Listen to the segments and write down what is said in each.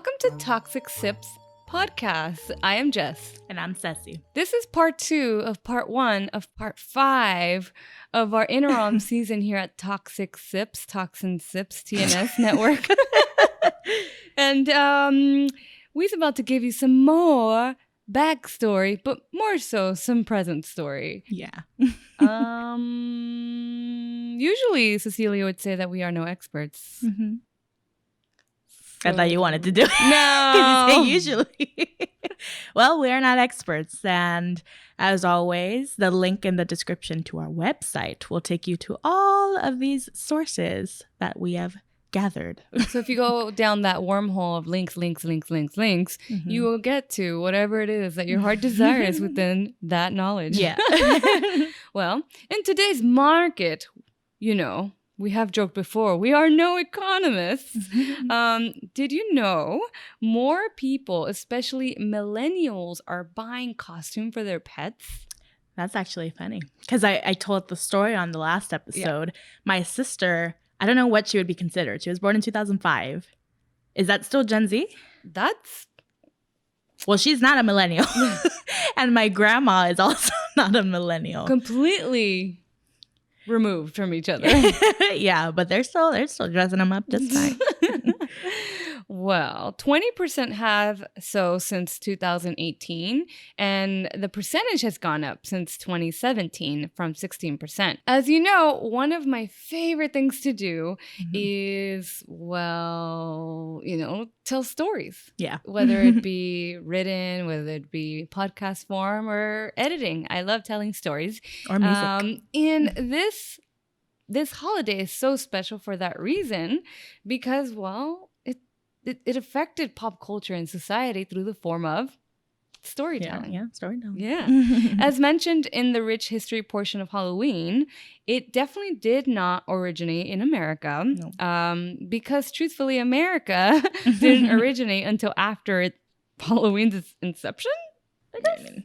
Welcome to Toxic Sips podcast. I am Jess. And I'm Ceci. This is part 2 of part 1 of part 5 of our interim season here at Toxic Sips, Toxin Sips, TNS Network. And we're about to give you some more backstory, but more so some present story. Yeah. Usually Cecilia would say that we are no experts. Mm-hmm. I thought you wanted to do it. No. Usually. Well, we are not experts. And as always, the link in the description to our website will take you to all of these sources that we have gathered. So if you go down that wormhole of links, Mm-hmm. you will get to whatever it is that your heart desires within that knowledge. Yeah. Well, in today's market, we have joked before, we are no economists. Did you know more people, especially millennials, are buying costume for their pets? That's actually funny. Because I told the story on the last episode. Yeah. My sister, I don't know what she would be considered. She was born in 2005. Is that still Gen Z? Well, she's not a millennial. And my grandma is also not a millennial. Completely removed from each other. Yeah, but they're still dressing them up just fine. Well, 20% have so since 2018, and the percentage has gone up since 2017 from 16%. As you know, one of my favorite things to do is, tell stories. Yeah. Whether it be written, whether it be podcast form or editing. I love telling stories. Or music. And this holiday is so special for that reason because, it affected pop culture and society through the form of storytelling. Yeah, storytelling. Yeah. As mentioned in the rich history portion of Halloween, it definitely did not originate in America. No. Because truthfully, America didn't originate until after Halloween's inception.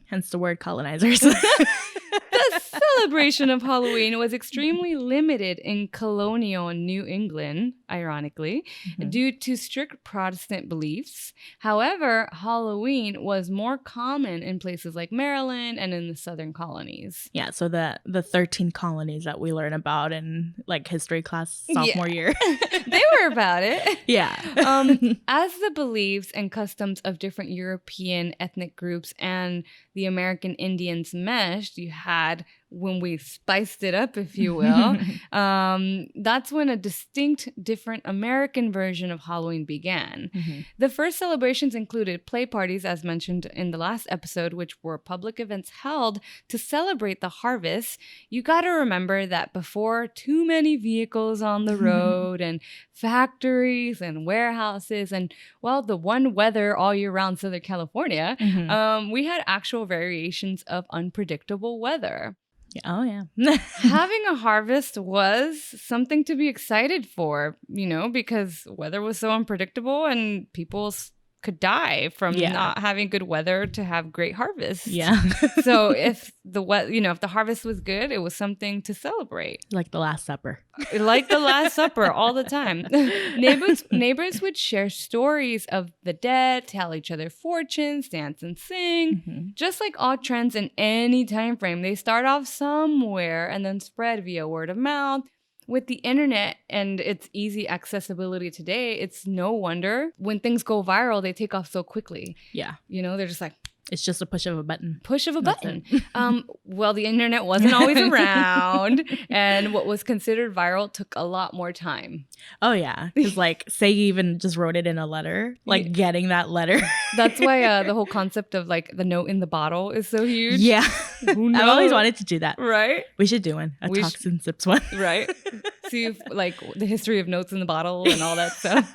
Hence the word colonizers. The celebration of Halloween was extremely limited in colonial New England, ironically, due to strict Protestant beliefs. However, Halloween was more common in places like Maryland and in the southern colonies. Yeah, so the 13 colonies that we learn about in like history class sophomore year. They were about it. Yeah. As the beliefs and customs of different European ethnic groups and the American Indians meshed, you had, when we spiced it up, if you will, that's when a distinct, different American version of Halloween began. The first celebrations included play parties, as mentioned in the last episode, which were public events held to celebrate the harvest. You got to remember that before too many vehicles on the road and factories and warehouses and, the one weather all year round Southern California, we had actual variations of unpredictable weather. Oh, yeah. Having a harvest was something to be excited for, because weather was so unpredictable and people could die from not having good weather to have great harvests. Yeah. So if the harvest was good, it was something to celebrate. Like the Last Supper. Like the Last Supper all the time. Neighbors would share stories of the dead, tell each other fortunes, dance and sing. Just like all trends in any time frame, they start off somewhere and then spread via word of mouth. With the internet and its easy accessibility today, it's no wonder when things go viral, they take off so quickly. Yeah. They're just like, it's just a push of a button. The internet wasn't always around, and what was considered viral took a lot more time. Oh, yeah. Because, say you even just wrote it in a letter, getting that letter. That's why the whole concept of, the note in the bottle is so huge. Yeah. I've always wanted to do that. Right? We should do one. A Toxin Sips one. Right? See, the history of notes in the bottle and all that stuff.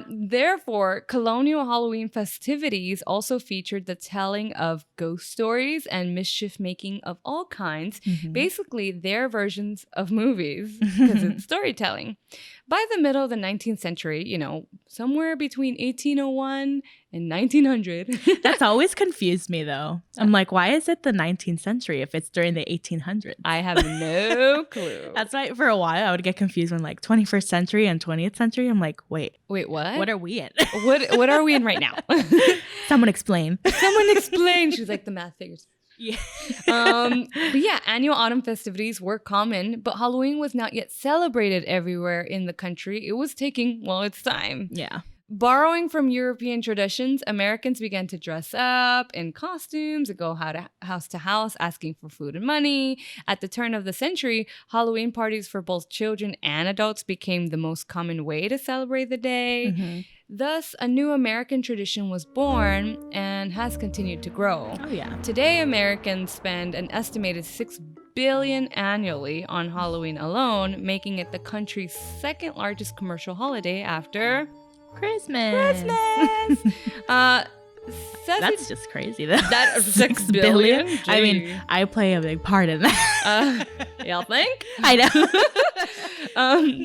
Therefore, colonial Halloween festivities also featured the telling of ghost stories and mischief making of all kinds, basically their versions of movies, because it's storytelling. By the middle of the 19th century, somewhere between 1801 in 1900. That's always confused me, though. I'm like, why is it the 19th century if it's during the 1800s? I have no clue. That's why for a while I would get confused when like 21st century and 20th century. I'm like, wait, what? What are we in? What are we in right now? Someone explain. Someone explain. She's like, the math figures. Yeah. But yeah, annual autumn festivities were common, but Halloween was not yet celebrated everywhere in the country. It was taking, well, its time. Yeah. Borrowing from European traditions, Americans began to dress up in costumes and go house to house asking for food and money. At the turn of the century, Halloween parties for both children and adults became the most common way to celebrate the day. Mm-hmm. Thus, a new American tradition was born and has continued to grow. Oh, yeah. Today, Americans spend an estimated $6 billion annually on Halloween alone, making it the country's second largest commercial holiday after Christmas. That's just crazy. That $6 billion. I mean, I play a big part in that. Y'all think? I know.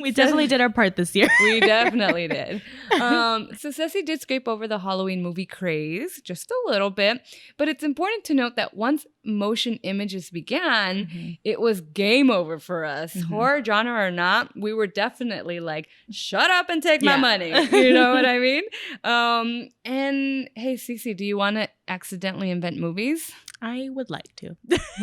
We definitely did our part this year. We definitely did. So Ceci did scrape over the Halloween movie craze just a little bit, but it's important to note that once motion images began, it was game over for us. Horror genre or not, we were definitely like, shut up and take my money. You know what I mean? And hey, Cece, do you want to accidentally invent movies? I would like to.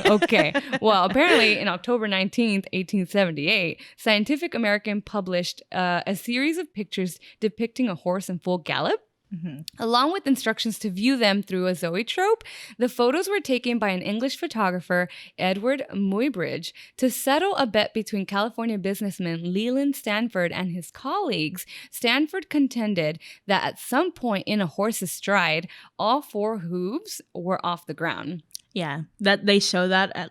Okay. Well, apparently in October 19th, 1878, Scientific American published a series of pictures depicting a horse in full gallop. Along with instructions to view them through a zoetrope. The photos were taken by an English photographer, Edward Muybridge, to settle a bet between California businessman Leland Stanford and his colleagues. Stanford contended that at some point in a horse's stride, all four hooves were off the ground. Yeah, that they show that at,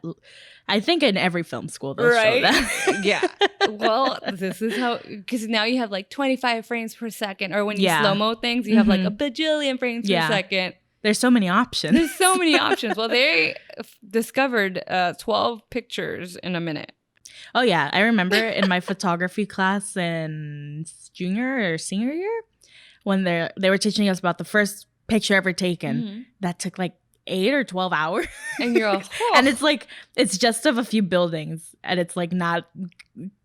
I think in every film school they'll right? show that. Yeah. Well, this is how, because now you have like 25 frames per second, or when you slow-mo things, you have like a bajillion frames per second. There's so many options. There's so many options. Well, they discovered 12 pictures in a minute. Oh, yeah. I remember in my photography class in junior or senior year, when they were teaching us about the first picture ever taken, that took like 8 or 12 hours. And you're all, and it's like, it's just of a few buildings and it's like not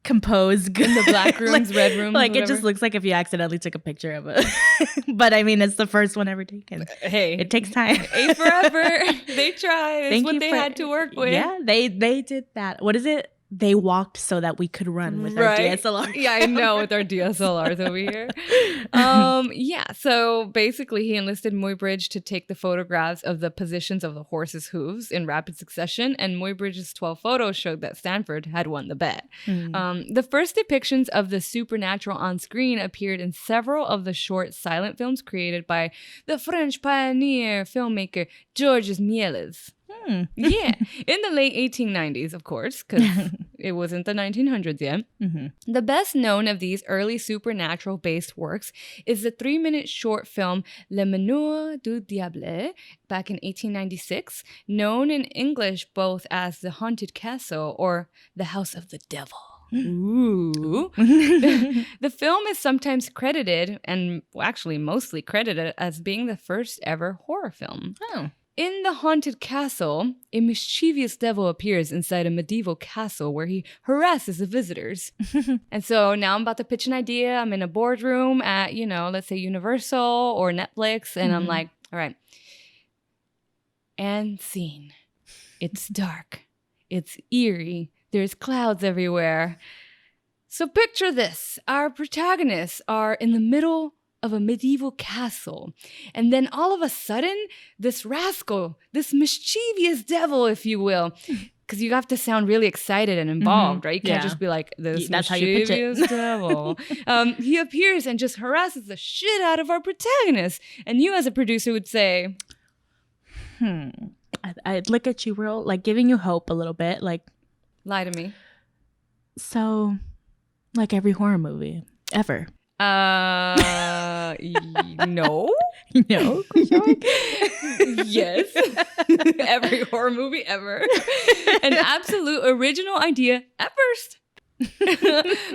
composed in the black rooms, like, red rooms, like whatever. It just looks like if you accidentally took a picture of it. But I mean, it's the first one ever taken. Hey, it takes time. A forever. They tried. It's what they had to work with. Yeah, they did that. What is it? They walked so that we could run with our DSLR. Yeah, I know, with our DSLRs over here. Yeah, so basically he enlisted Muybridge to take the photographs of the positions of the horse's hooves in rapid succession, and Muybridge's 12 photos showed that Stanford had won the bet. The first depictions of the supernatural on screen appeared in several of the short silent films created by the French pioneer filmmaker Georges Méliès. Yeah, in the late 1890s, of course, because it wasn't the 1900s yet. The best known of these early supernatural-based works is the 3-minute short film Le Manoir du Diable, back in 1896, known in English both as The Haunted Castle or The House of the Devil. Ooh. The film is sometimes credited, and actually mostly credited, as being the first ever horror film. Oh. In The Haunted Castle, a mischievous devil appears inside a medieval castle where he harasses the visitors. And so now I'm about to pitch an idea. I'm in a boardroom at, let's say Universal or Netflix. And I'm like, all right. And scene. It's dark. It's eerie. There's clouds everywhere. So picture this. Our protagonists are in the middle of a medieval castle. And then all of a sudden, this rascal, this mischievous devil, if you will, because you have to sound really excited and involved, right? You can't just be like, this That's mischievous devil. He appears and just harasses the shit out of our protagonist. And you as a producer would say, I'd look at you real, like giving you hope a little bit, like, lie to me. So, like every horror movie ever. No. No? Yes. Every horror movie ever. An absolute original idea at first.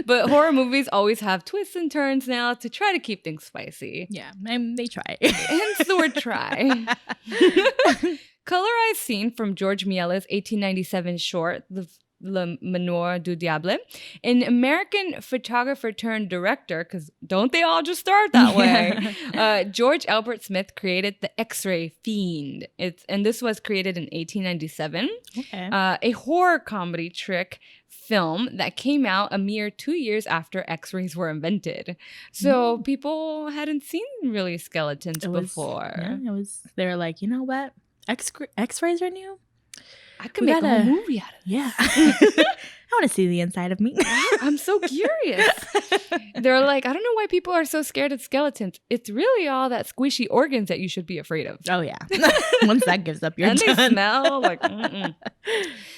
But horror movies always have twists and turns now to try to keep things spicy. Yeah, they try. Hence the word try. Colorized scene from George Miela's 1897 short, Le Manoir du Diable. An American photographer turned director, because don't they all just start that way? George Albert Smith created the XRay Fiend. And this was created in 1897. Okay. A horror comedy trick film that came out a mere 2 years after X-rays were invented. So people hadn't seen really skeletons before. Yeah, they were like, you know what? X-rays are new. I could make a whole movie out of it. Yeah. I want to see the inside of me. I'm so curious. They're like, I don't know why people are so scared of skeletons. It's really all that squishy organs that you should be afraid of. Oh, yeah. Once that gives up, you're and done. They smell like,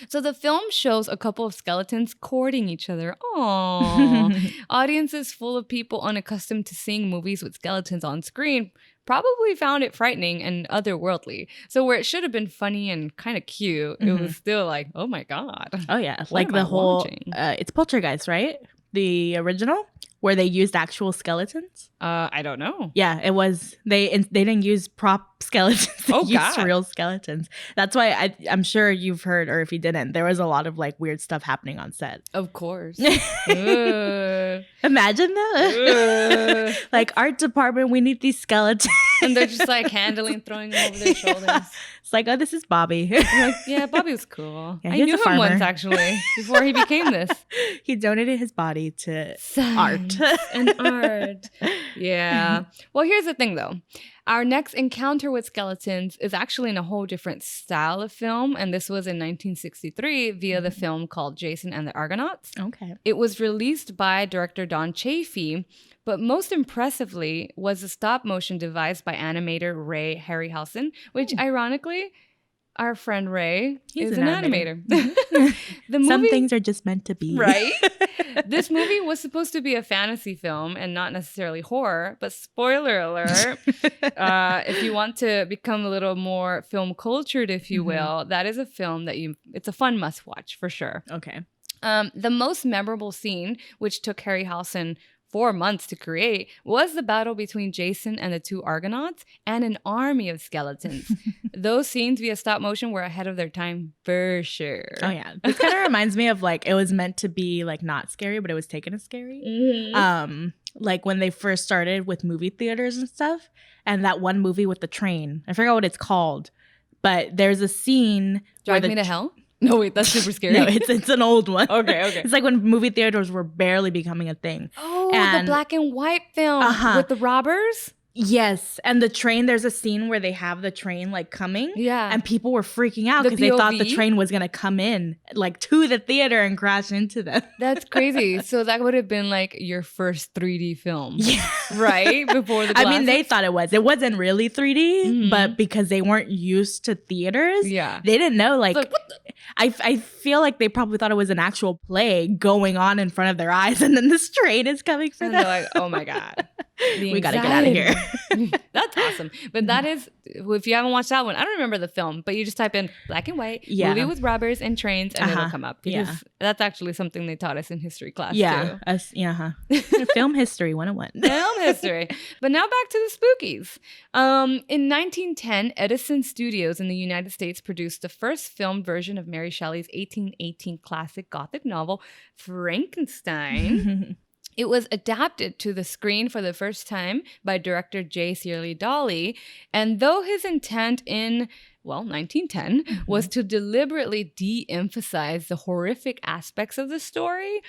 So the film shows a couple of skeletons courting each other. Aww. Audiences full of people unaccustomed to seeing movies with skeletons on screen probably found it frightening and otherworldly. So where it should have been funny and kind of cute, it was still like, oh my God. Oh yeah, like the whole, it's Poltergeist, right? The original, where they used actual skeletons. I don't know. Yeah, it was. They didn't use prop skeletons. They used real skeletons. That's why I'm sure you've heard, or if you didn't, there was a lot of like weird stuff happening on set. Of course. Imagine that. Like, art department, we need these skeletons. And they're just like handling, throwing them over their shoulders. It's like, oh, this is Bobby. Like, yeah, Bobby was cool. Yeah, I knew him once, actually, before he became this. He donated his body to art. And art. Yeah. Well, here's the thing, though. Our next encounter with skeletons is actually in a whole different style of film, and this was in 1963 via the film called Jason and the Argonauts. Okay. It was released by director Don Chaffee, but most impressively was a stop-motion device by animator Ray Harryhausen, which ironically, our friend Ray is an animator. The movie, some things are just meant to be. Right? This movie was supposed to be a fantasy film and not necessarily horror, but spoiler alert, if you want to become a little more film cultured, if you will, that is a film that it's a fun must watch for sure. Okay. The most memorable scene, which took Harryhausen 4 months to create, was the battle between Jason and the two Argonauts and an army of skeletons. Those scenes via stop motion were ahead of their time for sure. Oh yeah, this kind of reminds me of like, it was meant to be like not scary, but it was taken as scary. Like when they first started with movie theaters and stuff, and that one movie with the train, I forgot what it's called, but there's a scene Drive Me to Hell? No, wait, that's super scary. No, it's an old one. Okay. It's like when movie theaters were barely becoming a thing. Oh, the black and white film with the robbers? Yes. And the train, there's a scene where they have the train like coming. Yeah. And people were freaking out because they thought the train was going to come in like to the theater and crash into them. That's crazy. So that would have been like your first 3D film. Yeah. Right? Before the glasses? I mean, they thought it was. It wasn't really 3D, but because they weren't used to theaters, they didn't know like what the? I feel like they probably thought it was an actual play going on in front of their eyes, and then this train is coming for them. They're like, oh my God. We got to get out of here. That's awesome. But that is, if you haven't watched that one, I don't remember the film, but you just type in black and white, movie with robbers and trains, and it'll come up. Because that's actually something they taught us in history class too. Film history 101. Film history. But now back to the spookies. In 1910, Edison Studios in the United States produced the first filmed version of Mary Shelley's 1818 classic Gothic novel, Frankenstein. It was adapted to the screen for the first time by director J. Searle Dawley, and though his intent in 1910 was to deliberately de-emphasize the horrific aspects of the story,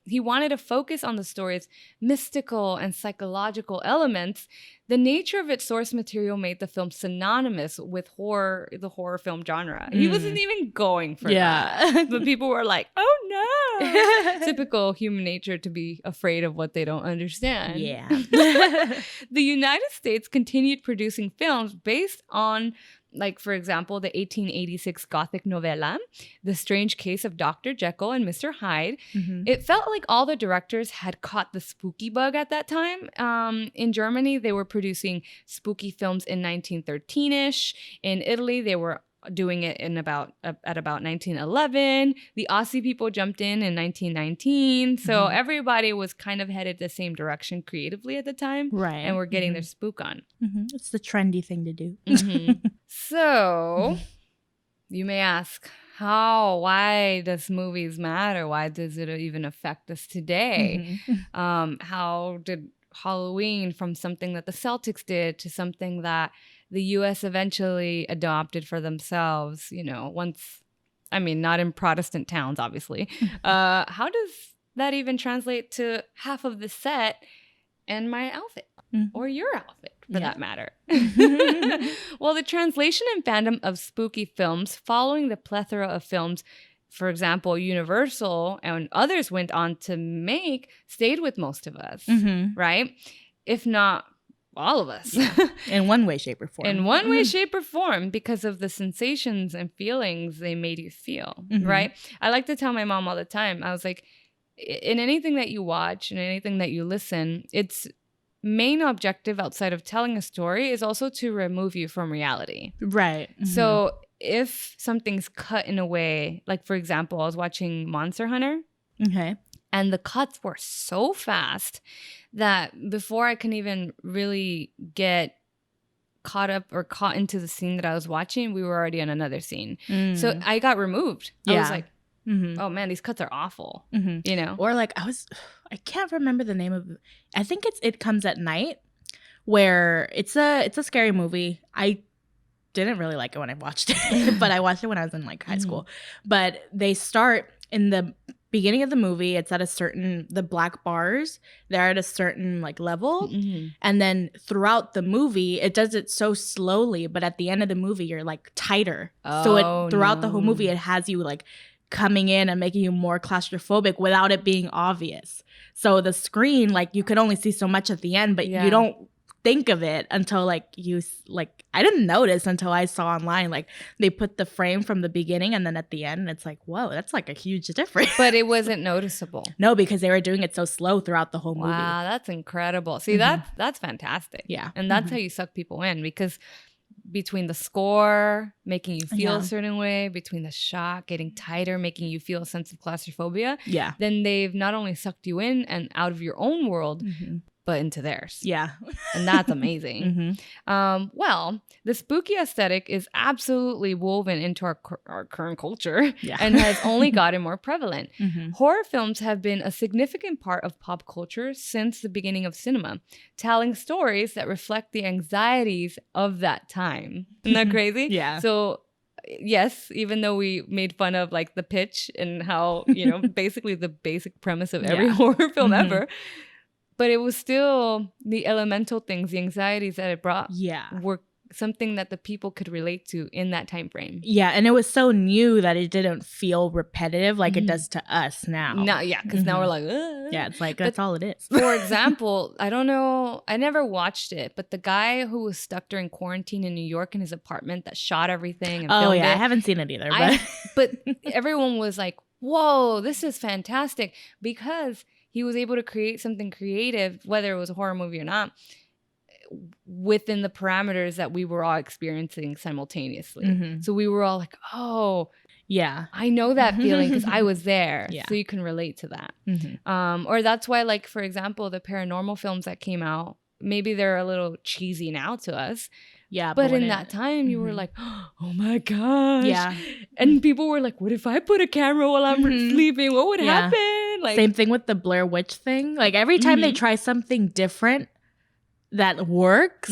he wanted to focus on the story's mystical and psychological elements. The nature of its source material made the film synonymous with the horror film genre. He wasn't even going for that. But people were like, oh no. Typical human nature to be afraid of what they don't understand. Yeah. The United States continued producing films based on, like, for example, the 1886 Gothic novella, The Strange Case of Dr. Jekyll and Mr. Hyde. It felt like all the directors had caught the spooky bug at that time. In Germany, they were producing spooky films in 1913-ish. In Italy, they were doing it at about 1911. The Aussie people jumped in 1919. So everybody was kind of headed the same direction creatively at the time. Right. And we're getting their spook on. It's the trendy thing to do. So you may ask, why does movies matter? Why does it even affect us today? How did Halloween, from something that the Celtics did to something that the U.S. eventually adopted for themselves, not in Protestant towns, obviously. How does that even translate to half of the set and my outfit or your outfit for that matter? Well, the translation and fandom of spooky films following the plethora of films, for example, Universal and others went on to make, stayed with most of us, right? If not all of us. In one way, shape, or form. In one way, shape, or form, because of the sensations and feelings they made you feel, right? I like to tell my mom all the time, I was like, in anything that you watch and anything that you listen, its main objective outside of telling a story is also to remove you from reality. Right. So if something's cut in a way, like for example, I was watching Monster Hunter. Okay. And the cuts were so fast that before I can even really get caught up or caught into the scene that I was watching, we were already on another scene. So I got removed. I was like, oh man, these cuts are awful. Or like I can't remember the name of, I think It Comes at Night, where it's a scary movie. I didn't really like it when I watched it, but I watched it when I was in like high school. But they start in the beginning of the movie, it's at the black bars, they're at a certain like level. And then throughout the movie, it does it so slowly, but at the end of the movie, you're like tighter. Throughout the whole movie, it has you like coming in and making you more claustrophobic without it being obvious. So the screen, like you could only see so much at the end, but you don't think of it until I didn't notice until I saw online, like they put the frame from the beginning and then at the end, and it's like, whoa, that's like a huge difference. But it wasn't noticeable. No, because they were doing it so slow throughout the whole movie. Wow, that's incredible. See, that's fantastic. Yeah. And that's how you suck people in, because between the score making you feel a certain way, between the shot getting tighter, making you feel a sense of claustrophobia, then they've not only sucked you in and out of your own world, but into theirs. Yeah. And that's amazing. Well, the spooky aesthetic is absolutely woven into our current culture and has only gotten more prevalent. Horror films have been a significant part of pop culture since the beginning of cinema, telling stories that reflect the anxieties of that time. Isn't that crazy? Yeah. So yes, even though we made fun of like the pitch and how, basically the basic premise of every horror film ever, but it was still the elemental things, the anxieties that it brought were something that the people could relate to in that time frame. Yeah, and it was so new that it didn't feel repetitive like it does to us now. Because now we're like, ugh. Yeah, it's like, that's all it is. For example, I don't know, I never watched it, but the guy who was stuck during quarantine in New York in his apartment that shot everything and filmed it. I haven't seen it either. But everyone was like, whoa, this is fantastic, because he was able to create something creative, whether it was a horror movie or not, within the parameters that we were all experiencing simultaneously. So we were all like, oh, yeah, I know that feeling because I was there. So you can relate to that. Or that's why, like, for example, the paranormal films that came out, maybe they're a little cheesy now to us. Yeah, but in that time, you were like, oh my gosh. Yeah. And people were like, what if I put a camera while I'm sleeping? What would happen? Like, same thing with the Blair Witch thing. Like every time they try something different that works,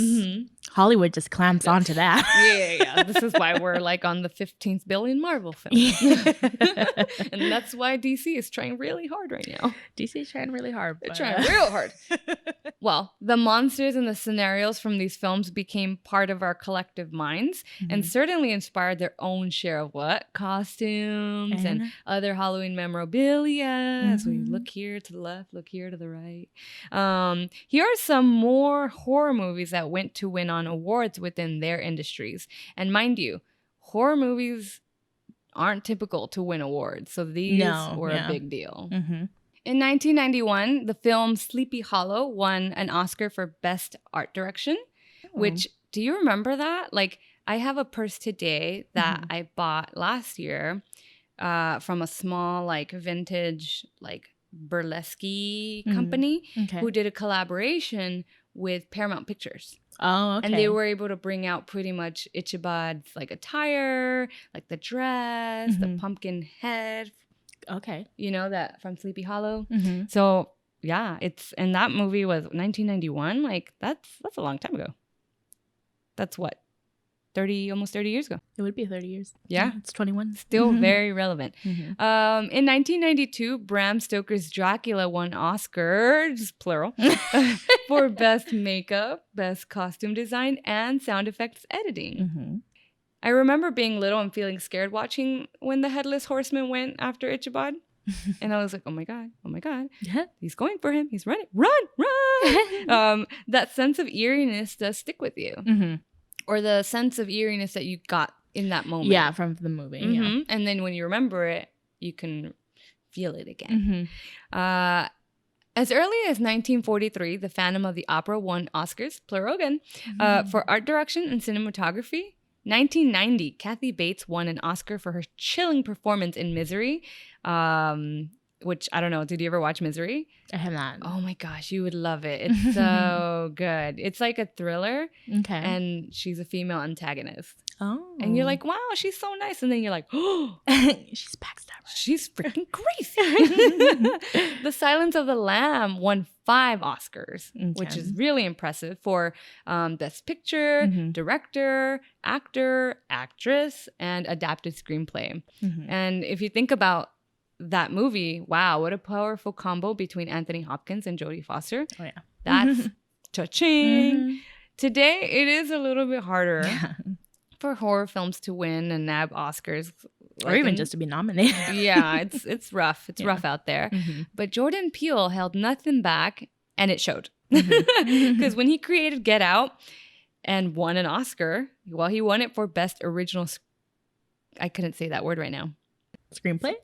Hollywood just clamps onto that. Yeah. This is why we're like on the 15th billion Marvel film. And that's why DC is trying really hard right now. DC is trying really hard. They're trying real hard. Well, the monsters and the scenarios from these films became part of our collective minds and certainly inspired their own share of costumes and other Halloween memorabilia. As we look here to the left, look here to the right. Here are some more horror movies that went to win on awards within their industries. And mind you, horror movies aren't typical to win awards. So these were a big deal. In 1991, the film Sleepy Hollow won an Oscar for Best Art Direction, which, do you remember that? Like, I have a purse today that I bought last year from a small like vintage like burlesque company who did a collaboration with Paramount Pictures. Oh, okay. And they were able to bring out pretty much Ichiban's like attire, like the dress, the pumpkin head. Okay. You know, that from Sleepy Hollow. So yeah, and that movie was 1991. Like that's a long time ago. That's what? Almost 30 years ago. It would be 30 years. Yeah. It's 21. Still very relevant. In 1992, Bram Stoker's Dracula won Oscar, just plural, for best makeup, best costume design, and sound effects editing. I remember being little and feeling scared watching when the Headless Horseman went after Ichabod. And I was like, oh my God, he's going for him. He's running, run. That sense of eeriness does stick with you. Or the sense of eeriness that you got in that moment. Yeah, from the movie. Yeah. And then when you remember it, you can feel it again. As early as 1943, The Phantom of the Opera won Oscars, plural again, for art direction and cinematography. 1990, Kathy Bates won an Oscar for her chilling performance in Misery, which, I don't know, did you ever watch Misery? I have not. Oh my gosh, you would love it. It's so good. It's like a thriller. Okay. And she's a female antagonist. Oh. And you're like, wow, she's so nice. And then you're like, oh, she's backstabber. She's freaking crazy. The Silence of the Lamb won 5 Oscars, which is really impressive for Best Picture, Director, Actor, Actress, and Adapted Screenplay. And if you think about that movie, wow, what a powerful combo between Anthony Hopkins and Jodie Foster. Oh, yeah. That's cha-ching. Today, it is a little bit harder for horror films to win and nab Oscars. Or even just to be nominated. Yeah, it's rough. It's rough out there. But Jordan Peele held nothing back, and it showed. Because when he created Get Out and won an Oscar, well, he won it for Best Original... I couldn't say that word right now. Screenplay?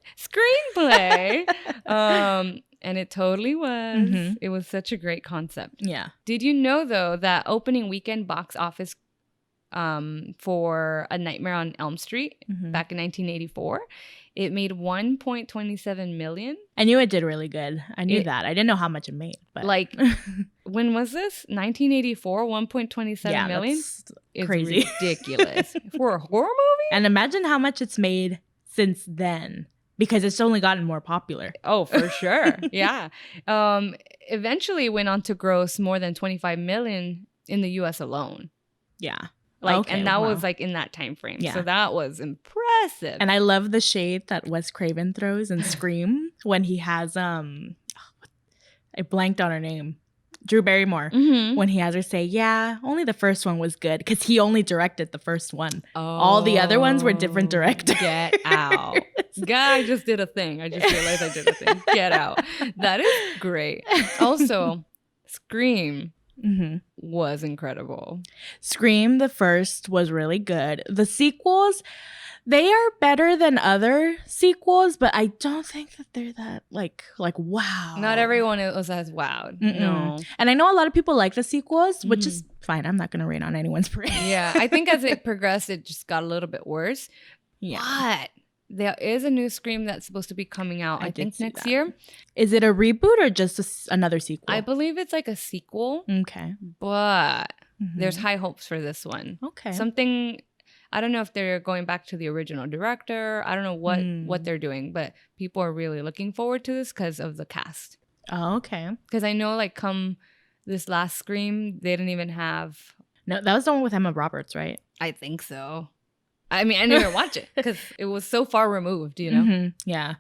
And it totally was. It was such a great concept. Yeah. Did you know, though, that opening weekend box office for A Nightmare on Elm Street back in 1984, it made $1.27 million. I knew it did really good. I knew that. I didn't know how much it made. But like, when was this? 1984, $1.27 million? That's crazy. Ridiculous. For a horror movie? And imagine how much it's made since then, because it's only gotten more popular. Oh, for sure. Yeah. Eventually went on to gross more than 25 million in the US alone. Yeah. And that was like in that time frame. Yeah. So that was impressive. And I love the shade that Wes Craven throws in Scream when he has I blanked on her name. Drew Barrymore, when he has her say, yeah, only the first one was good, because he only directed the first one. Oh, all the other ones were different directors. Get out. God, I just did a thing. I just realized I did a thing. Get out. That is great. Also, Scream was incredible. Scream, the first, was really good. The sequels, they are better than other sequels, but I don't think that they're that like wow. Not everyone was as wowed. No. And I know a lot of people like the sequels, which is fine. I'm not going to rain on anyone's parade. Yeah, I think as it progressed, it just got a little bit worse. Yeah. But there is a new Scream that's supposed to be coming out, I think, next year. Is it a reboot or just another sequel? I believe it's like a sequel. Okay. But there's high hopes for this one. Okay. Something... I don't know if they're going back to the original director. I don't know what they're doing, but people are really looking forward to this because of the cast. Oh, okay. Because I know, like, come this last Scream, they didn't even have... No, that was the one with Emma Roberts, right? I think so. I mean, I didn't even watch it because it was so far removed, you know? Yeah.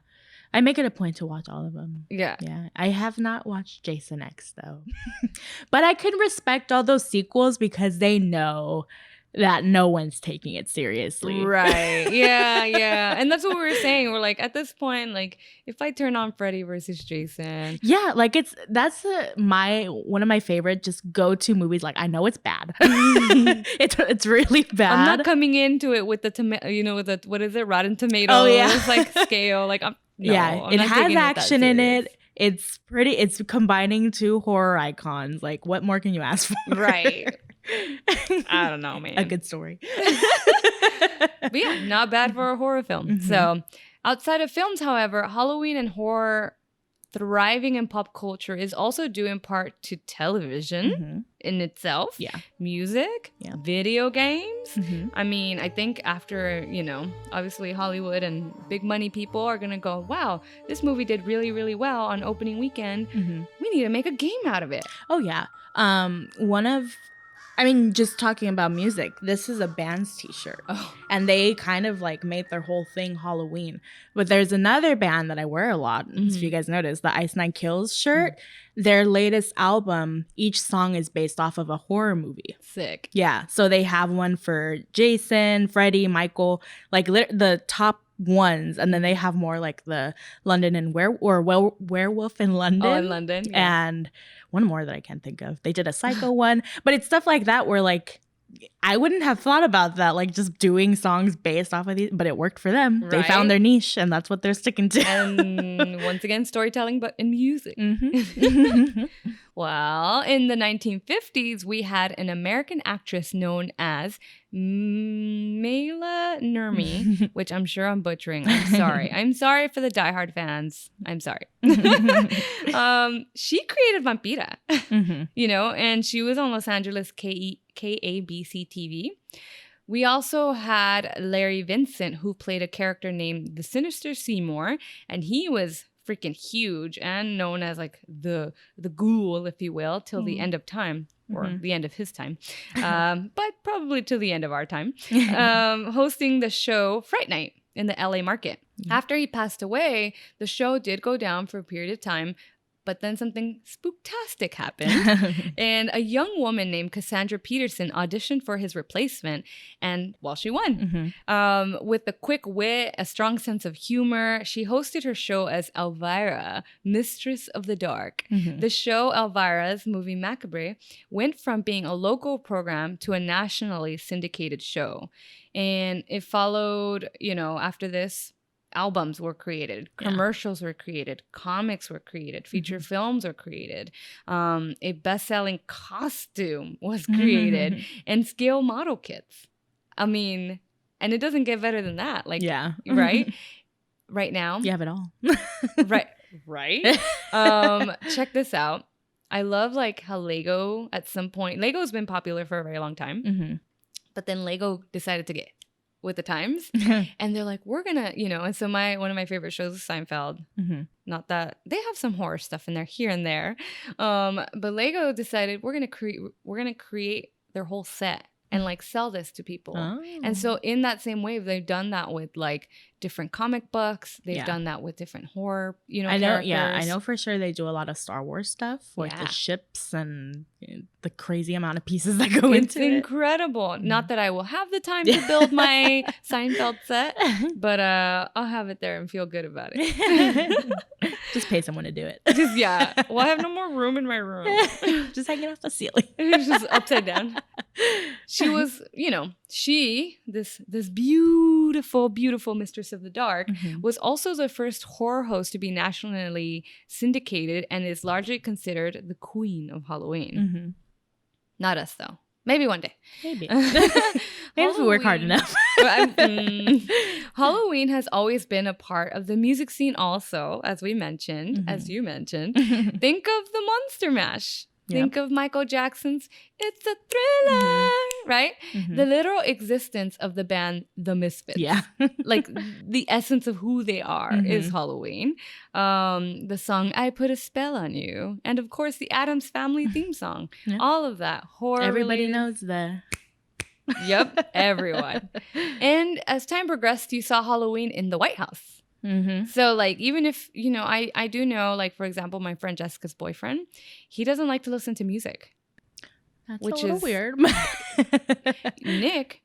I make it a point to watch all of them. Yeah. Yeah. I have not watched Jason X, though. But I can respect all those sequels because they know that no one's taking it seriously. Right. Yeah, yeah. And that's what we were saying. We're like, at this point, like, if I turn on Freddy versus Jason. Yeah, like that's one of my favorite just go-to movies. Like, I know it's bad. it's really bad. I'm not coming into it with the tomato, with the, what is it, Rotten Tomatoes? Oh, yeah. It's like scale. Like, I'm it has action in it. It's combining 2 horror icons. Like, what more can you ask for? Right. I don't know, man. A good story. But yeah, not bad for a horror film. Mm-hmm. So outside of films, however, Halloween and horror thriving in pop culture is also due in part to television in itself, music, video games. I mean, I think after, obviously Hollywood and big money people are going to go, wow, this movie did really, really well on opening weekend. We need to make a game out of it. Oh, yeah. Just talking about music, this is a band's t-shirt. Oh. And they kind of like made their whole thing Halloween. But there's another band that I wear a lot. If you guys notice, the Ice Nine Kills shirt. Their latest album, each song is based off of a horror movie. Sick. Yeah. So they have one for Jason, Freddy, Michael, like the top ones. And then they have more like the London and Werewolf in London. Oh, in London. Yeah. And one more that I can't think of. They did a Psycho one. But it's stuff like that where like I wouldn't have thought about that, like just doing songs based off of these, but it worked for them. Right? They found their niche, and that's what they're sticking to. And once again, storytelling, but in music. Well, in the 1950s, we had an American actress known as Mela Nurmi, which I'm sure I'm butchering. I'm sorry. I'm sorry for the diehard fans. I'm sorry. She created Vampira, and she was on Los Angeles KABC TV. We also had Larry Vincent, who played a character named the Sinister Seymour, and he was freaking huge and known as like the ghoul, if you will, till the end of time, or the end of his time, but probably till the end of our time, hosting the show Fright Night in the LA market. After he passed away, the show did go down for a period of time, but then something spooktastic happened, and a young woman named Cassandra Peterson auditioned for his replacement, and, well, she won. With a quick wit, a strong sense of humor, she hosted her show as Elvira, Mistress of the Dark. The show, Elvira's movie Macabre, went from being a local program to a nationally syndicated show, and it followed, after this, albums were created, commercials were created, comics were created, feature films were created, a best-selling costume was created, and scale model kits. I mean, and it doesn't get better than that. Like, right? Right now. You have it all. Right? Check this out. I love like how Lego at some point, Lego's been popular for a very long time, but then Lego decided to get with the times, and they're like, we're gonna, and so one of my favorite shows is Seinfeld. Not that they have some horror stuff in there here and there, but Lego decided we're gonna create their whole set and like sell this to people. And so in that same way, they've done that with like different comic books. They've done that with different horror, I know. characters. Yeah, I know for sure they do a lot of Star Wars stuff, like the ships and the crazy amount of pieces that go into it. It's incredible. Not that I will have the time to build my Seinfeld set, but I'll have it there and feel good about it. Just pay someone to do it. Well, I have no more room in my room. Just hanging off the ceiling. It's just upside down. She was, this beautiful, beautiful Mistress of the Dark was also the first horror host to be nationally syndicated and is largely considered the queen of Halloween. Not us, though. Maybe one day. Maybe. Maybe if we work hard enough. Halloween has always been a part of the music scene also, as you mentioned. Think of the Monster Mash. Think of Michael Jackson's It's a Thriller, right? The literal existence of the band The Misfits. Like the essence of who they are is Halloween. The song I Put a Spell on You. And of course the Addams Family theme song. All of that. Horror. Everybody knows the... Yep, everyone. And as time progressed, you saw Halloween in the White House. So like even if I do know, like, for example, my friend Jessica's boyfriend, he doesn't like to listen to music. That's which a little weird. Nick,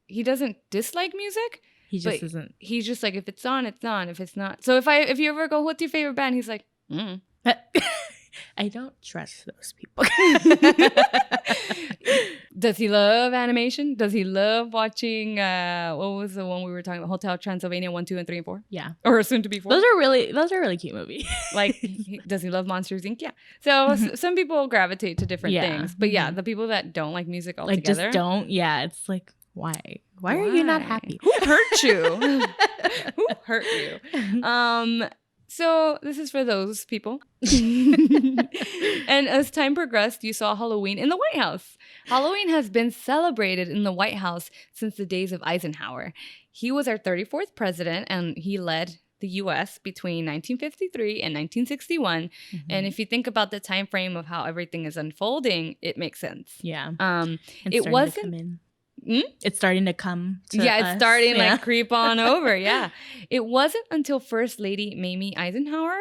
he doesn't dislike music. He just isn't. He's just like, if it's on, it's on. If it's not, so if you ever go, what's your favorite band? He's like, And I don't trust those people. Does he love animation? Does he love watching, what was the one we were talking about? Hotel Transylvania 1, 2, and 3, and 4? Yeah. Or soon to be 4? Those are really cute movies. Like, does he love Monsters, Inc.? Yeah. So some people gravitate to different things. But yeah, the people that don't like music altogether. Like, just don't. Yeah, it's like, why? Why are you not happy? Who hurt you? Who hurt you? So this is for those people. And as time progressed, you saw Halloween in the White House. Halloween has been celebrated in the White House since the days of Eisenhower. He was our 34th president, and he led the U.S. between 1953 and 1961. And if you think about the time frame of how everything is unfolding, it makes sense. Yeah. It wasn't. It's starting to come to it's starting like creep on over. Yeah. It wasn't until First Lady Mamie Eisenhower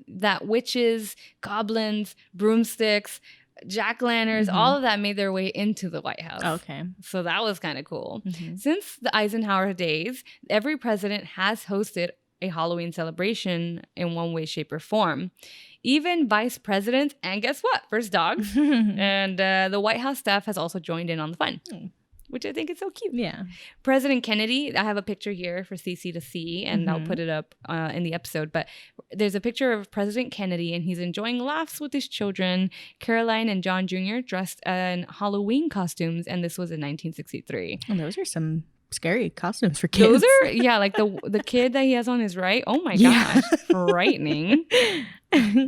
that witches, goblins, broomsticks, jack-o'-lanterns, all of that made their way into the White House. Okay. So that was kind of cool. Since the Eisenhower days, every president has hosted a Halloween celebration in one way, shape, or form. Even vice presidents, and guess what? First dogs. And the White House staff has also joined in on the fun. Which I think is so cute. Yeah. President Kennedy, I have a picture here for Cece to see, and I'll put it up in the episode. But there's a picture of President Kennedy, and he's enjoying laughs with his children, Caroline and John Jr., dressed in Halloween costumes, and this was in 1963. And those are some scary costumes for kids. Those are, yeah, like the kid that he has on his right. Oh my gosh, frightening.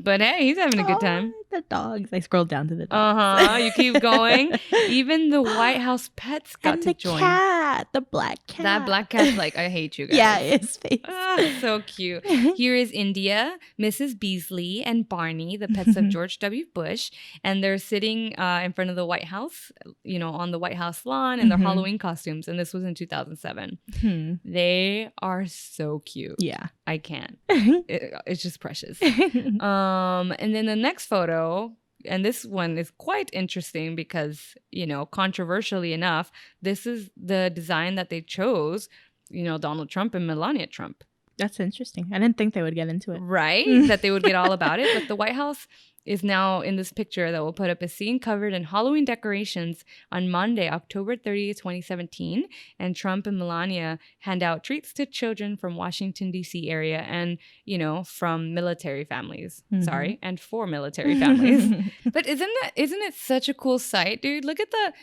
But hey, he's having a good time. The dogs. I scrolled down to the dogs. You keep going. Even the White House pets got to join. The black cat. That black cat's like, I hate you guys. Yeah, his face. So cute. Here is India, Mrs. Beasley, and Barney, the pets of George W. Bush. And they're sitting in front of the White House, on the White House lawn in their Halloween costumes. And this was in 2007. They are so cute. Yeah. I can't. It's just precious. And then the next photo, and this one is quite interesting because, controversially enough, this is the design that they chose, Donald Trump and Melania Trump. That's interesting. I didn't think they would get into it. Right? That they would get all about it. But the White House is now in this picture that we'll put up, is seen covered in Halloween decorations on Monday, October 30th, 2017. And Trump and Melania hand out treats to children from Washington, D.C. area and, from military families. Sorry. And for military families. But isn't it such a cool sight, dude? Look at the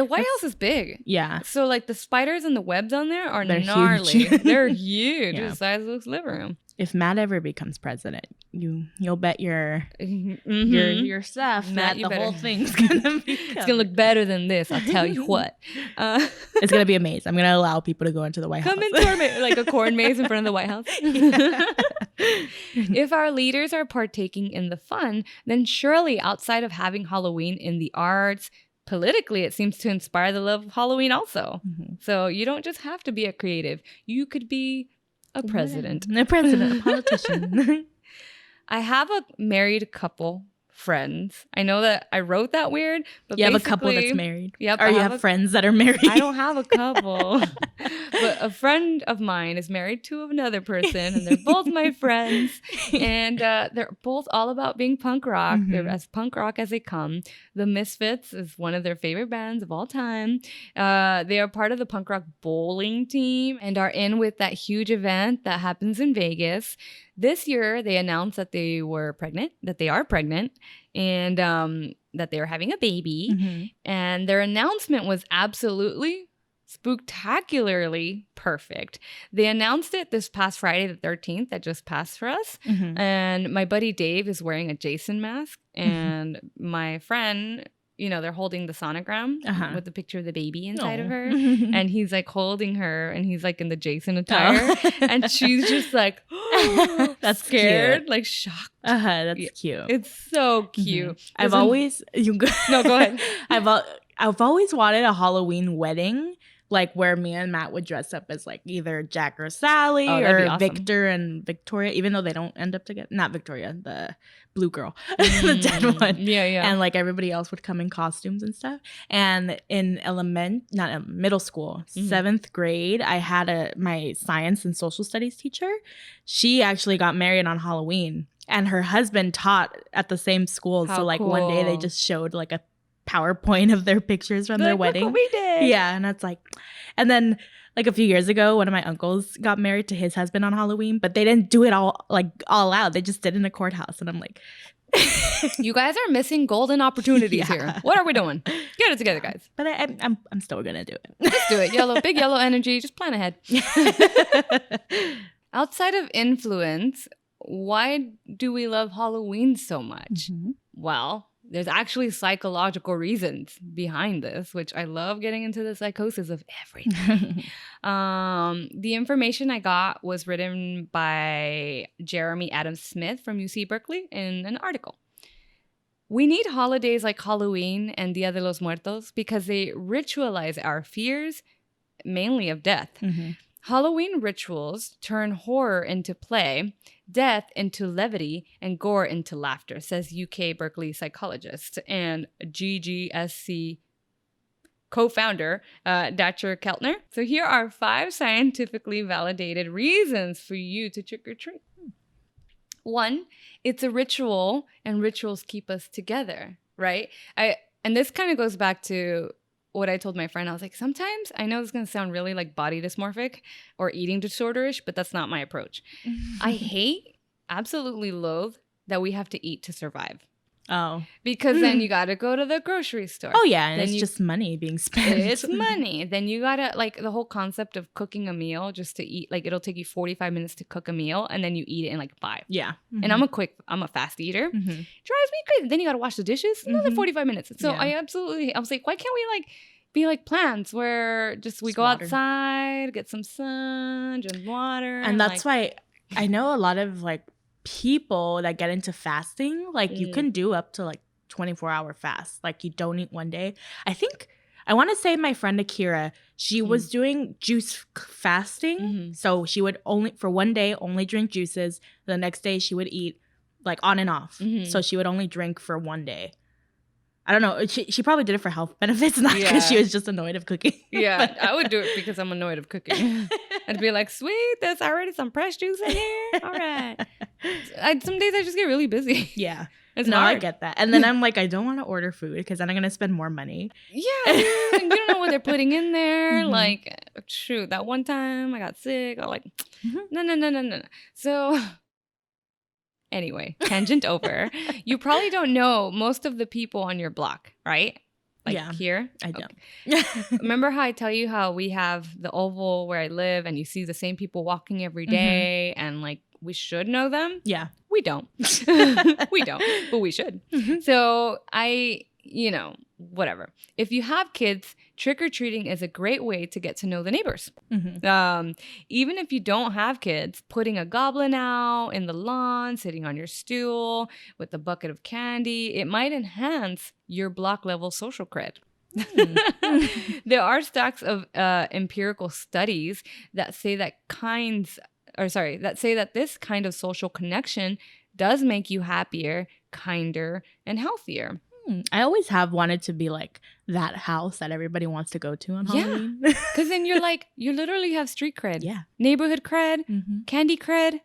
White House is big. Yeah. So the spiders and the webs on there are gnarly. Huge. They're huge. The size of this living room. If Matt ever becomes president, you'll bet your stuff Matt, that the whole thing's gonna be. It's gonna look better than this. I'll tell you what. It's gonna be a maze. I'm gonna allow people to go into the White House. Come into our maze, like a corn maze in front of the White House. If our leaders are partaking in the fun, then surely outside of having Halloween in the arts, politically, it seems to inspire the love of Halloween also. So you don't just have to be a creative. You could be a president. A politician. I have a married couple friends. I know that I wrote that weird, but you have a couple that's married. Yep. Or you have friends that are married. I don't have a couple. But a friend of mine is married to another person, and they're both my friends. And they're both all about being punk rock. They're as punk rock as they come. The Misfits is one of their favorite bands of all time. They are part of the punk rock bowling team and are in with that huge event that happens in Vegas. This year, they announced that they are pregnant, and that they are having a baby. And their announcement was absolutely spooktacularly perfect. They announced it this past Friday the 13th that just passed for us. And my buddy Dave is wearing a Jason mask. And my friend, they're holding the sonogram with the picture of the baby inside of her. And he's holding her, and he's in the Jason attire. And she's just that's scared, cute. Shocked. That's cute. It's so cute. I've always No, go ahead. I've always wanted a Halloween wedding, where me and Matt would dress up as either Jack or Sally or awesome. Victor and Victoria, even though they don't end up together. Not Victoria, the blue girl, the dead one. Yeah. And everybody else would come in costumes and stuff. And in middle school, 7th grade, I had my science and social studies teacher. She actually got married on Halloween. And her husband taught at the same school. How So like one day they cool. just showed like a PowerPoint of their pictures from their Look wedding. what we did. Yeah. And that's like, and then like a few years ago, one of my uncles got married to his husband on Halloween, but they didn't do it all out. They just did it in a courthouse. And I'm like, You guys are missing golden opportunities Yeah. here. What are we doing? Get it together, guys. but I'm still going to do it. Just do it. Big yellow energy. Just plan ahead. Outside of influence, why do we love Halloween so much? Mhm. Well, there's actually psychological reasons behind this, which I love getting into the psychosis of everything. The information I got was written by Jeremy Adams Smith from UC Berkeley in an article. We need holidays like Halloween and Dia de los Muertos because they ritualize our fears, mainly of death. Mhm. Halloween rituals turn horror into play, death into levity, and gore into laughter, says UK Berkeley psychologist and GGSC co-founder Datcher Keltner. So here are 5 scientifically validated reasons for you to trick or treat. 1, it's a ritual, and rituals keep us together, right? And this kind of goes back to what I told my friend. I was like, sometimes I know this is going to sound really like body dysmorphic or eating disorderish, but that's not my approach. I absolutely loathe that we have to eat to survive. Oh. Because then you got to go to the grocery store. Oh, yeah. And Then it's just money being spent. It's money. Then you got to, like, the whole concept of cooking a meal just to eat, like, it'll take you 45 minutes to cook a meal, and then you eat it in, like, 5. Yeah. And I'm a fast eater. Mhm. Drives me crazy. Then you got to wash the dishes, another 45 minutes. So Yeah. I was like, why can't we, like, be like plants where just we Just go water. outside, get some sun, drink water. And that's why I know a lot of like people that get into fasting, like you can do up to like 24-hour fast. Like you don't eat one day. I want to say my friend Akira, she was doing juice fasting. So she would for one day only drink juices. The next day she would eat like on and off. So she would only drink for one day. I don't know. She probably did it for health benefits, not because she was just annoyed of cooking. Yeah, I would do it because I'm annoyed of cooking. I'd be like, sweet, there's already some pressed juice in here. All right. Some days I just get really busy. Yeah. It's no, hard. I get that. And then I'm like, I don't want to order food because then I'm going to spend more money. Yeah, dude, you don't know what they're putting in there. Like, shoot, that one time I got sick. I'm like, no. So anyway, tangent over. You probably don't know most of the people on your block, right? Like here? I don't. Remember how I tell you how we have the oval where I live and you see the same people walking every day and like we should know them? Yeah. We don't. We don't, but we should. So whatever. If you have kids, trick-or-treating is a great way to get to know the neighbors. Even if you don't have kids, putting a goblin out in the lawn, sitting on your stool with a bucket of candy, it might enhance your block level social cred. There are stacks of empirical studies that say that this kind of social connection does make you happier, kinder, and healthier. I always have wanted to be like that house that everybody wants to go to on Halloween. Because then you literally have street cred. Yeah. Neighborhood cred, candy cred,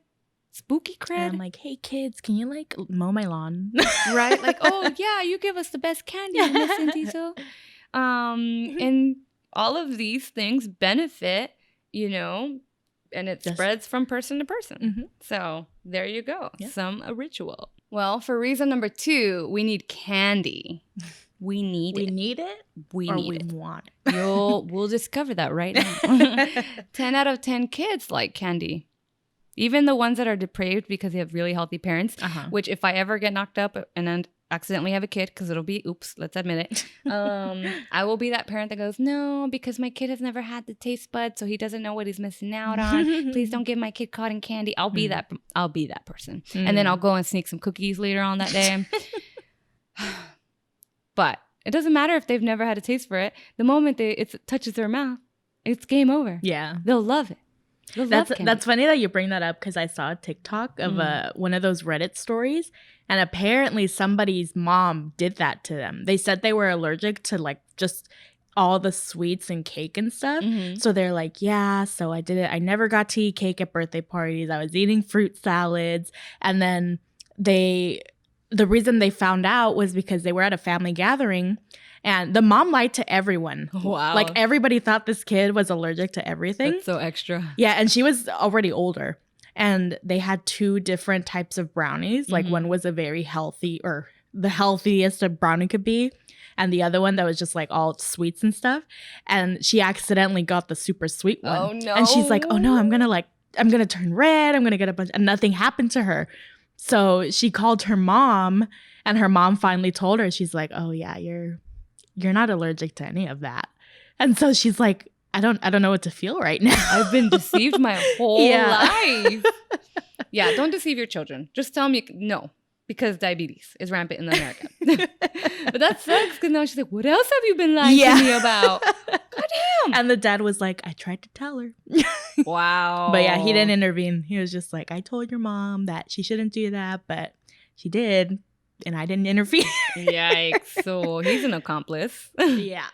spooky cred. And I'm like, hey kids, can you like mow my lawn? Right? Like, oh yeah, you give us the best candy, Miss Cindy. And all of these things benefit, and it spreads from person to person. So there you go. Yeah. A ritual. Well, for reason number 2, we need candy. We need it. We want it. We'll discover that right now. 10 out of 10 kids like candy. Even the ones that are depraved because they have really healthy parents, which if I ever get knocked up and then accidentally have a kid, because it'll be, oops, let's admit it. I will be that parent that goes, no, because my kid has never had the taste bud, so he doesn't know what he's missing out on. Please don't get my kid caught in candy. I'll be that person. And then I'll go and sneak some cookies later on that day. But it doesn't matter if they've never had a taste for it. The moment it touches their mouth, it's game over. Yeah. They'll love it. That's funny that you bring that up because I saw a TikTok of one of those Reddit stories, and apparently somebody's mom did that to them. They said they were allergic to like just all the sweets and cake and stuff. So they're like, yeah, so I did it. I never got to eat cake at birthday parties. I was eating fruit salads. And then the reason they found out was because they were at a family gathering and the mom lied to everyone. Wow. Like everybody thought this kid was allergic to everything. That's so extra. Yeah, and she was already older. And they had 2 different types of brownies. Like one was a very healthy, or the healthiest a brownie could be. And the other one that was just like all sweets and stuff. And she accidentally got the super sweet one. Oh, no. And she's like, oh no, I'm going to turn red. I'm going to get a bunch. And nothing happened to her. So she called her mom, and her mom finally told her, she's like, oh yeah, you're not allergic to any of that. And so she's like, I don't know what to feel right now. I've been deceived my whole life. Yeah, don't deceive your children. Just tell them no, because diabetes is rampant in America. But that sucks, because now she's like, what else have you been lying to me about? Goddamn. And the dad was like, I tried to tell her. Wow. But yeah, he didn't intervene. He was just like, I told your mom that she shouldn't do that, but she did. And I didn't interfere. Yikes. So he's an accomplice. Yeah.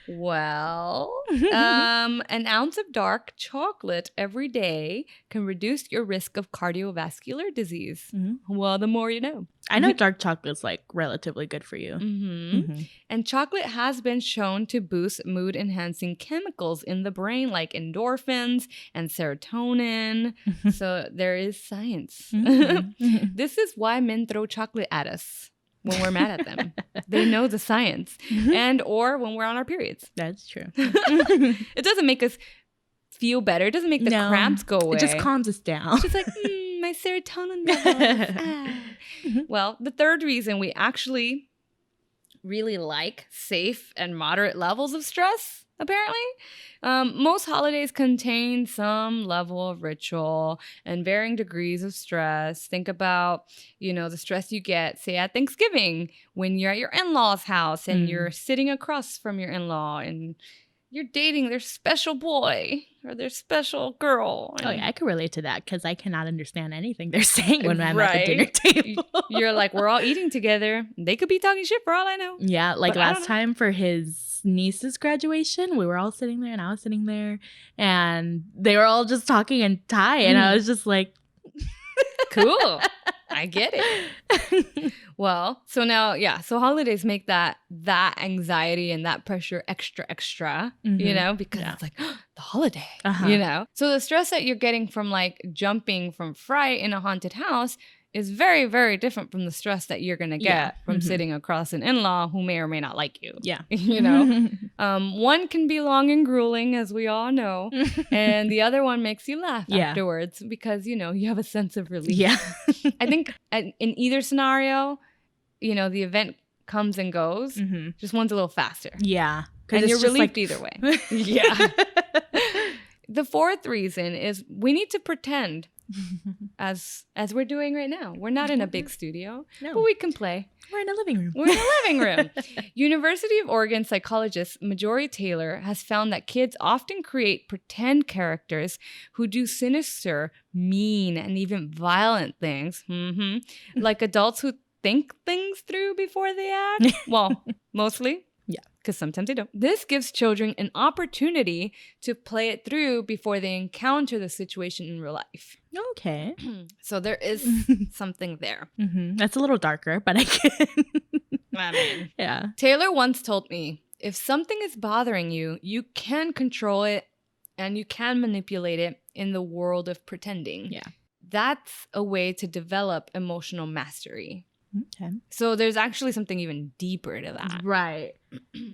Well, an ounce of dark chocolate every day can reduce your risk of cardiovascular disease. Well, the more you know. I know dark chocolate's like relatively good for you. And chocolate has been shown to boost mood-enhancing chemicals in the brain, like endorphins and serotonin. So there is science. This is why men throw chocolate at us when we're mad at them. They know the science. And or when we're on our periods. That's true. It doesn't make us feel better. It doesn't make the cramps go away. It just calms us down. It's just like, my serotonin levels. Well, the third reason we actually really like safe and moderate levels of stress, apparently. Most holidays contain some level of ritual and varying degrees of stress. Think about, the stress you get, say, at Thanksgiving when you're at your in-law's house and you're sitting across from your in-law and you're dating their special boy or their special girl. Oh, yeah, I can relate to that because I cannot understand anything they're saying when I'm at the dinner table. You're like, we're all eating together. They could be talking shit for all I know. Yeah, like last time for his niece's graduation, we were all sitting there and I was sitting there and they were all just talking in Thai and I was just like, cool. I get it. Well, so now, so holidays make that anxiety and that pressure extra, because it's like the holiday, So the stress that you're getting from like jumping from fright in a haunted house is very, very different from the stress that you're going to get from sitting across an in-law who may or may not like you. Yeah. One can be long and grueling, as we all know, and the other one makes you laugh afterwards because, you have a sense of relief. Yeah. I think in either scenario, the event comes and goes. Just one's a little faster. Yeah. And you're relieved either way. Yeah. The fourth reason is we need to pretend as we're doing right now. We're not in a big studio, but we can play. We're in a living room. We're in a living room. University of Oregon psychologist Marjorie Taylor has found that kids often create pretend characters who do sinister, mean, and even violent things. Like adults who think things through before they act. Well, mostly. Yeah. Because sometimes they don't. This gives children an opportunity to play it through before they encounter the situation in real life. Okay. So there is something there. That's a little darker, but I can. I mean, yeah. Taylor once told me, if something is bothering you, you can control it and you can manipulate it in the world of pretending. Yeah. That's a way to develop emotional mastery. Okay. So there's actually something even deeper to that. Right.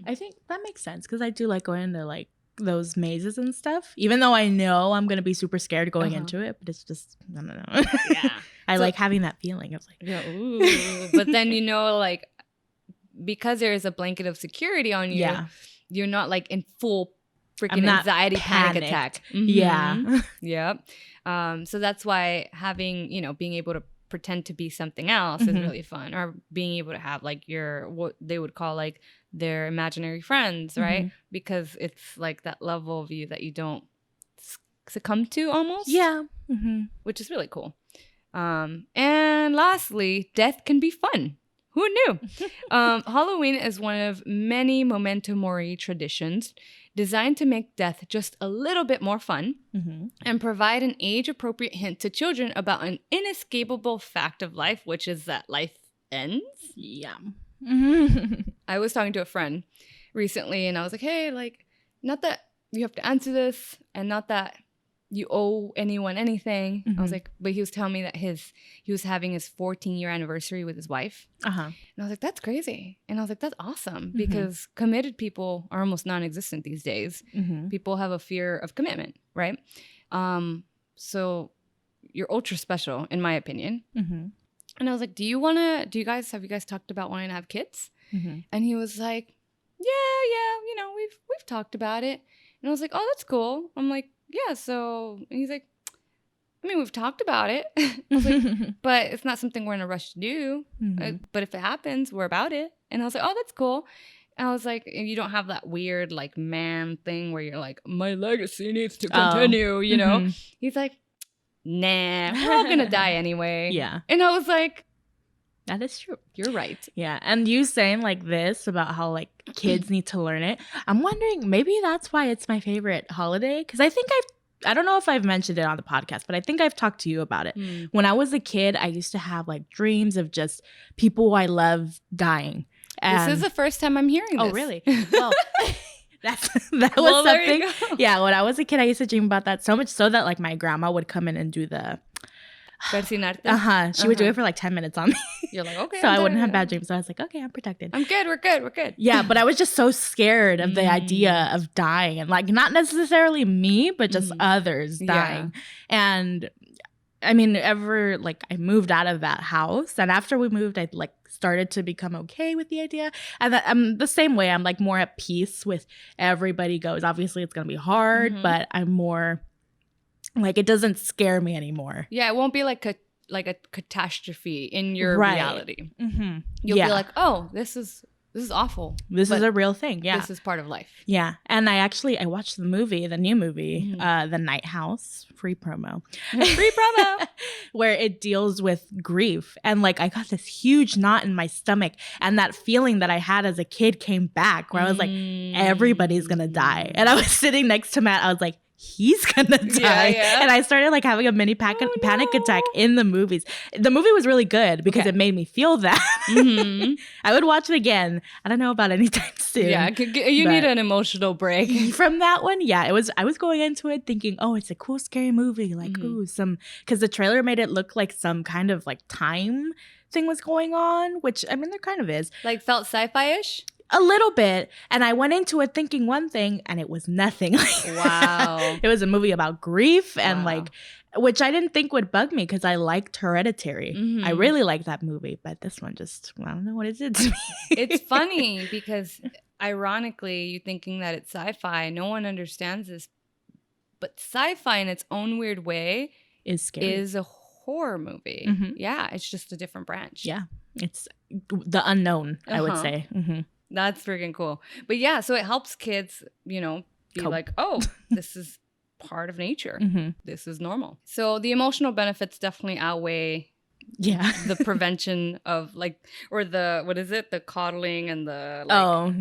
I think that makes sense because I do like going into like those mazes and stuff, even though I know I'm going to be super scared going into it, but it's just, I don't know. Yeah. I like having that feeling. I was like, ooh. But then, like, because there is a blanket of security on you, you're not like in full freaking anxiety panic attack. Yeah. Yep. So that's why having, being able to pretend to be something else is really fun, or being able to have like what they would call like their imaginary friends, right? Because it's like that level of you that you don't succumb to almost. Yeah. Which is really cool. And lastly, death can be fun. Who knew? Halloween is one of many memento mori traditions designed to make death just a little bit more fun and provide an age-appropriate hint to children about an inescapable fact of life, which is that life ends. Yeah. I was talking to a friend recently, and I was like, hey, like, not that you have to answer this, and not that you owe anyone anything. I was like, but he was telling me that he was having his 14-year anniversary with his wife. And I was like, that's crazy. And I was like, that's awesome, because committed people are almost non-existent these days. People have a fear of commitment, right? So you're ultra special, in my opinion. And I was like, have you guys talked about wanting to have kids? And he was like, yeah, you know, we've talked about it. And I was like, oh, that's cool. I'm like, yeah, so, and he's like, I mean, we've talked about it. I was like, but it's not something we're in a rush to do. But if it happens, we're about it. And I was like, oh, that's cool. And I was like, you don't have that weird, like, man thing where you're like, my legacy needs to continue, you know? He's like, nah, we're all going to die anyway. Yeah. And I was like, that is true. You're right. Yeah. And you saying like this about how like kids need to learn it. I'm wondering, maybe that's why it's my favorite holiday. Because I don't know if I've mentioned it on the podcast, but I think I've talked to you about it. When I was a kid, I used to have like dreams of just people I love dying. And, this is the first time I'm hearing this. Oh, really? Well, that was something. Yeah. When I was a kid, I used to dream about that so much so that like my grandma would come in and do the persinarte. She would do it for like 10 minutes on me. You're like, okay. So I wouldn't have bad dreams. So I was like, okay, I'm protected. I'm good. We're good. Yeah, but I was just so scared of the idea of dying, and like not necessarily me, but just others dying. And I mean, I moved out of that house, and after we moved, I like started to become okay with the idea. And I'm the same way. I'm like more at peace with everybody goes. Obviously, it's gonna be hard, but I'm more like, it doesn't scare me anymore. Yeah, it won't be like a catastrophe in your reality. You'll be like, oh, this is awful. This is a real thing. Yeah, this is part of life. Yeah, and I watched the new movie, The Night House, free promo, where it deals with grief, and like I got this huge knot in my stomach, and that feeling that I had as a kid came back, where I was like, everybody's gonna die, and I was sitting next to Matt. I was like, he's gonna die. And I started like having a mini panic attack in the movies. The movie was really good because it made me feel that. I would watch it again. I don't know about anytime soon. Yeah, you need an emotional break from that one. Yeah, I was going into it thinking, oh, it's a cool scary movie, like because the trailer made it look like some kind of like time thing was going on, which I mean there kind of is. Like felt sci-fi-ish? A little bit. And I went into it thinking one thing and it was nothing. Wow. It was a movie about grief and like, which I didn't think would bug me because I liked Hereditary. I really liked that movie, but this one just, I don't know what it did to me. It's funny because ironically, you're thinking that it's sci-fi. No one understands this. But sci-fi in its own weird way is scary. Is a horror movie. Yeah, it's just a different branch. Yeah. It's the unknown, I would say. That's freaking cool. But yeah, so it helps kids, you know, be like, oh, this is part of nature. This is normal. So the emotional benefits definitely outweigh the prevention of like, or the, what is it? The coddling and the like.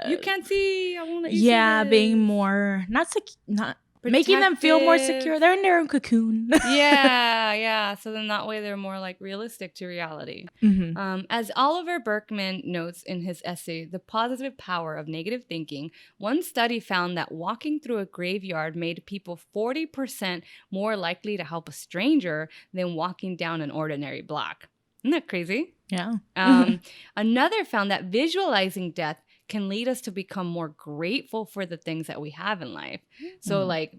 You can't see. I won't let you see being more, not making them feel more secure. They're in their own cocoon. Yeah. So then that way they're more like realistic to reality. As Oliver Berkman notes in his essay, The Positive Power of Negative Thinking, one study found that walking through a graveyard made people 40% more likely to help a stranger than walking down an ordinary block. Isn't that crazy? Yeah. Another found that visualizing death can lead us to become more grateful for the things that we have in life. So like,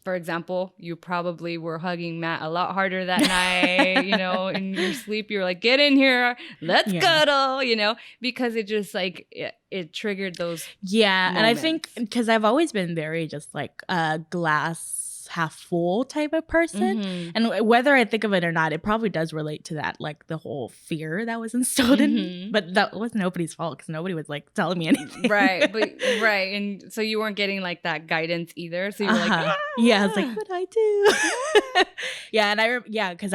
for example, you probably were hugging Matt a lot harder that night, you know, in your sleep, you were like, get in here, let's cuddle, you know, because it just like, it triggered those moments. And I think because I've always been very just like a glass half full type of person, and whether I think of it or not, it probably does relate to that, like the whole fear that was instilled in me. But that was nobody's fault because nobody was like telling me anything. Right, and so you weren't getting like that guidance either. So you were like, I was like, what do I do? Because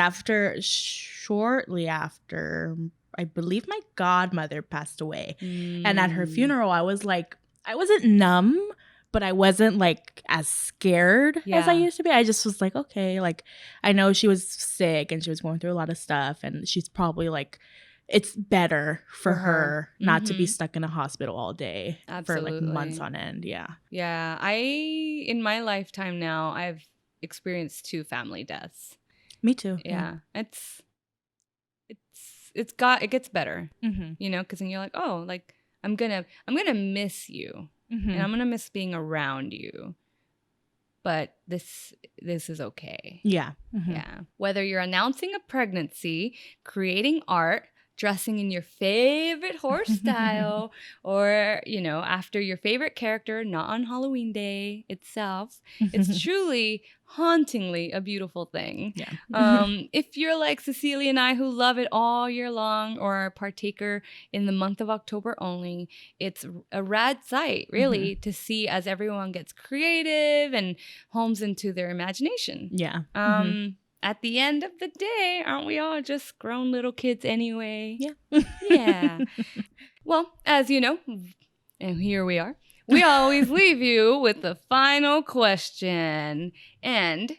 shortly after, I believe my godmother passed away, and at her funeral, I was like, I wasn't numb, but I wasn't like as scared as I used to be. I just was like, okay, like I know she was sick and she was going through a lot of stuff, and she's probably like, it's better for her not to be stuck in a hospital all day for like months on end. Yeah. Yeah. In my lifetime now, I've experienced 2 family deaths. Me too. Yeah. It gets better, you know, because then you're like, oh, like I'm gonna miss you, and I'm gonna miss being around you, but this is okay. Yeah. Yeah. Whether you're announcing a pregnancy, creating art, dressing in your favorite horse style, or, you know, after your favorite character, not on Halloween day itself, it's truly hauntingly a beautiful thing. Yeah. If you're like Cecilia and I, who love it all year long, or are a partaker in the month of October only, it's a rad sight, really, to see as everyone gets creative and homes into their imagination. Yeah. At the end of the day, aren't we all just grown little kids anyway? Yeah. Yeah. Well, as you know, and here we are, we always leave you with the final question. And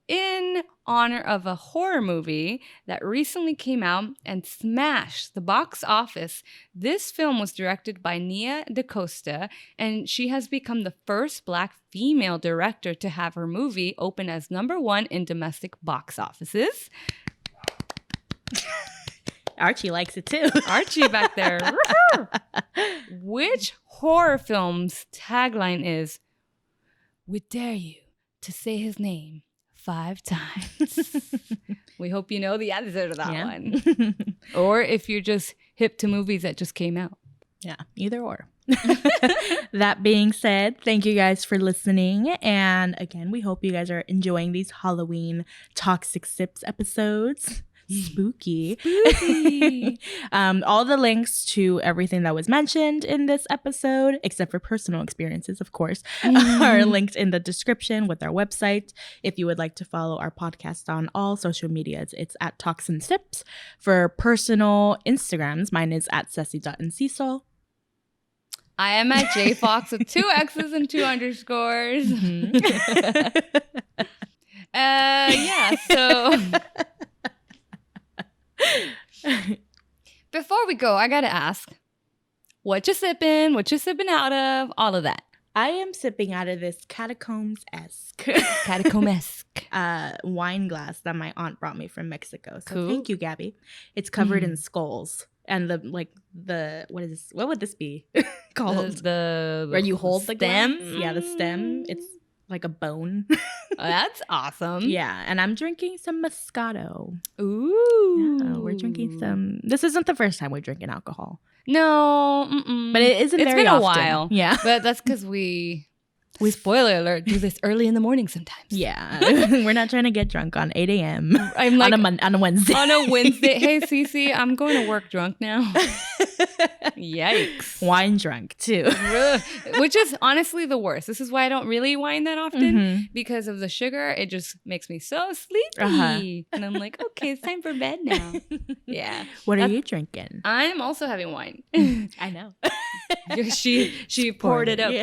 in honor of a horror movie that recently came out and smashed the box office, this film was directed by Nia DaCosta, and she has become the first Black female director to have her movie open as #1 in domestic box offices. Archie likes it too. Archie back there. Which horror film's tagline is, "We dare you to say his name 5 times." We hope you know the answer to that one. Or if you're just hip to movies that just came out. Yeah, either or. That being said, thank you guys for listening. And again, we hope you guys are enjoying these Halloween Toxic Sips episodes. Spooky. All the links to everything that was mentioned in this episode, except for personal experiences, of course, are linked in the description with our website. If you would like to follow our podcast on all social medias, it's at Toxin Sips. For personal Instagrams, mine is at Ceci.Enciso. I am at JFox with 2 X's and 2 underscores. Yeah, so... Before we go, I gotta ask, what you sipping? What you sipping out of? All of that. I am sipping out of this catacombs-esque wine glass that my aunt brought me from Mexico. So thank you, Gabby. It's covered in skulls. And what would this be called? The where you hold the stem? glass? Yeah, the stem. It's like a bone. Oh, that's awesome. Yeah, and I'm drinking some Moscato. Ooh. Yeah, we're drinking some. This isn't the first time we're drinking alcohol. No. But it isn't very often. It's been a while. Yeah. But that's because we spoiler alert, do this early in the morning sometimes. Yeah. We're not trying to get drunk on 8 a.m. I'm like, on a Wednesday. On a Wednesday. Hey, Cece, I'm going to work drunk now. Yikes. Wine drunk, too. Which is honestly the worst. This is why I don't really wine that often. Because of the sugar. It just makes me so sleepy. And I'm like, okay, it's time for bed now. Yeah. What are you drinking? I'm also having wine. I know. She poured it up.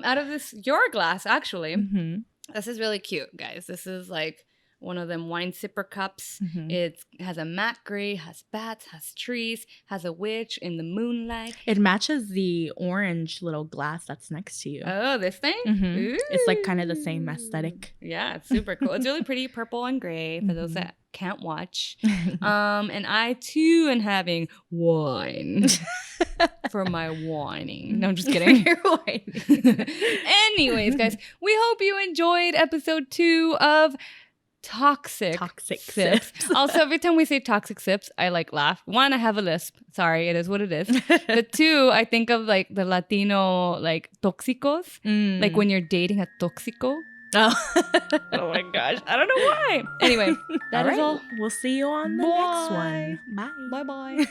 Out of your glass, actually. This is really cute, guys. This is like one of them wine sipper cups. It has a matte gray, has bats, has trees, has a witch in the moonlight. It matches the orange little glass that's next to you. Oh, this thing? It's like kind of the same aesthetic. Yeah, it's super cool. It's really pretty purple and gray for those that can't watch. And I too am having wine for my whining. No, I'm just kidding. You're whining. Anyways, guys, we hope you enjoyed episode 2 of Toxic Sips. Also, every time we say Toxic Sips, I like laugh. 1, I have a lisp. Sorry, it is what it is. But 2, I think of like the Latino like tóxicos, like when you're dating a tóxico. Oh my gosh, I don't know why. Anyway, that is all. We'll see you on the next one. Bye. Bye.